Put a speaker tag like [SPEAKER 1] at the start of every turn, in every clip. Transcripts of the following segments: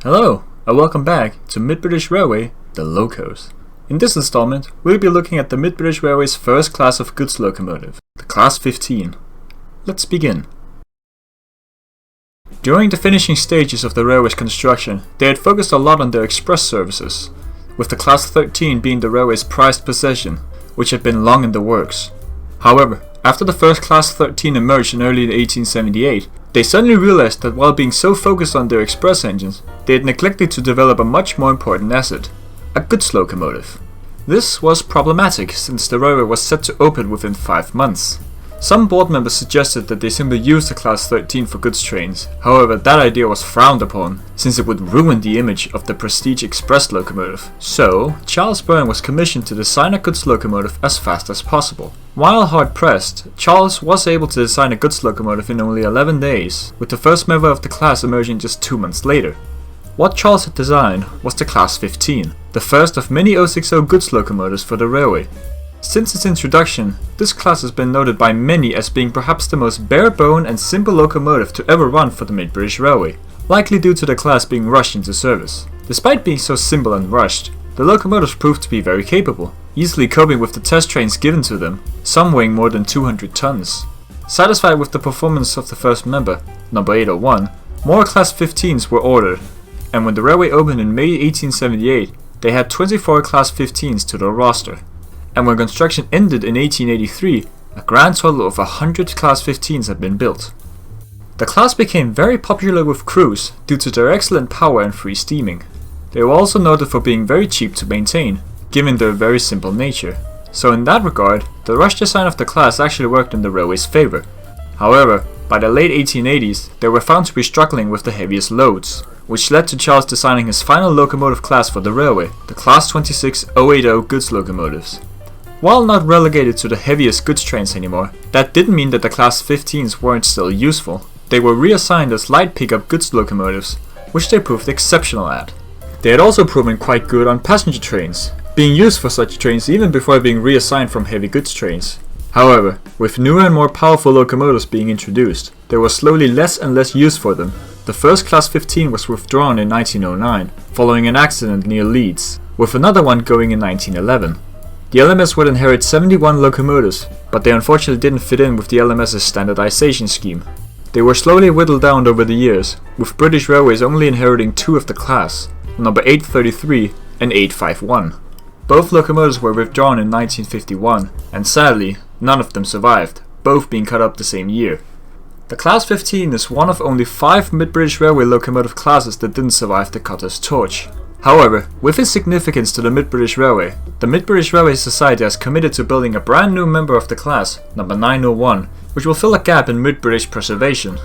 [SPEAKER 1] Hello, and welcome back to Mid-British Railway, the locos. In this installment, we'll be looking at the Mid-British Railway's first class of goods locomotive, the Class 15. Let's begin. During the finishing stages of the railway's construction, they had focused a lot on their express services, with the Class 13 being the railway's prized possession, which had been long in the works. However, after the first Class 13 emerged in early 1878, they suddenly realized that while being so focused on their express engines, they had neglected to develop a much more important asset, a goods locomotive. This was problematic since the railway was set to open within 5 months. Some board members suggested that they simply use the Class 13 for goods trains. However, that idea was frowned upon, since it would ruin the image of the prestige express locomotive. So, Charles Byrne was commissioned to design a goods locomotive as fast as possible. While hard pressed, Charles was able to design a goods locomotive in only 11 days, with the first member of the class emerging just 2 months later. What Charles had designed was the Class 15, the first of many 060 goods locomotives for the railway. Since its introduction, this class has been noted by many as being perhaps the most bare-bone and simple locomotive to ever run for the Mid-British Railway, likely due to the class being rushed into service. Despite being so simple and rushed, the locomotives proved to be very capable, easily coping with the test trains given to them, some weighing more than 200 tons. Satisfied with the performance of the first member, number 801, more Class 15s were ordered, and when the railway opened in May 1878, they had 24 Class 15s to their roster. And when construction ended in 1883, a grand total of 100 Class 15s had been built. The class became very popular with crews due to their excellent power and free steaming. They were also noted for being very cheap to maintain, given their very simple nature. So in that regard, the rush design of the class actually worked in the railway's favor. However, by the late 1880s, they were found to be struggling with the heaviest loads, which led to Charles designing his final locomotive class for the railway, the Class 26 080 goods locomotives. While not relegated to the heaviest goods trains anymore, that didn't mean that the Class 15s weren't still useful. They were reassigned as light pickup goods locomotives, which they proved exceptional at. They had also proven quite good on passenger trains, being used for such trains even before being reassigned from heavy goods trains. However, with newer and more powerful locomotives being introduced, there was slowly less and less use for them. The first Class 15 was withdrawn in 1909, following an accident near Leeds, with another one going in 1911. The LMS would inherit 71 locomotives, but they unfortunately didn't fit in with the LMS's standardization scheme. They were slowly whittled down over the years, with British Railways only inheriting 2 of the class, number 833 and 851. Both locomotives were withdrawn in 1951, and sadly, none of them survived, both being cut up the same year. The Class 15 is one of only 5 Mid-British Railway locomotive classes that didn't survive the cutter's torch. However, with its significance to the Mid-British Railway, the Mid-British Railway Society has committed to building a brand new member of the class, number 901, which will fill a gap in Mid-British preservation.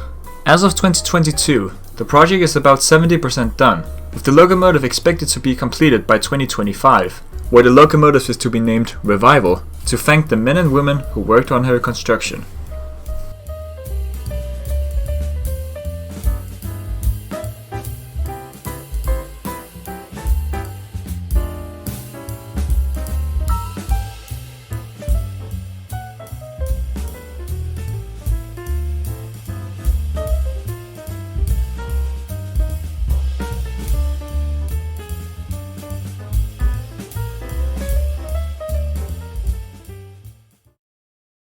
[SPEAKER 1] As of 2022, the project is about 70% done, with the locomotive expected to be completed by 2025, where the locomotive is to be named Revival, to thank the men and women who worked on her construction.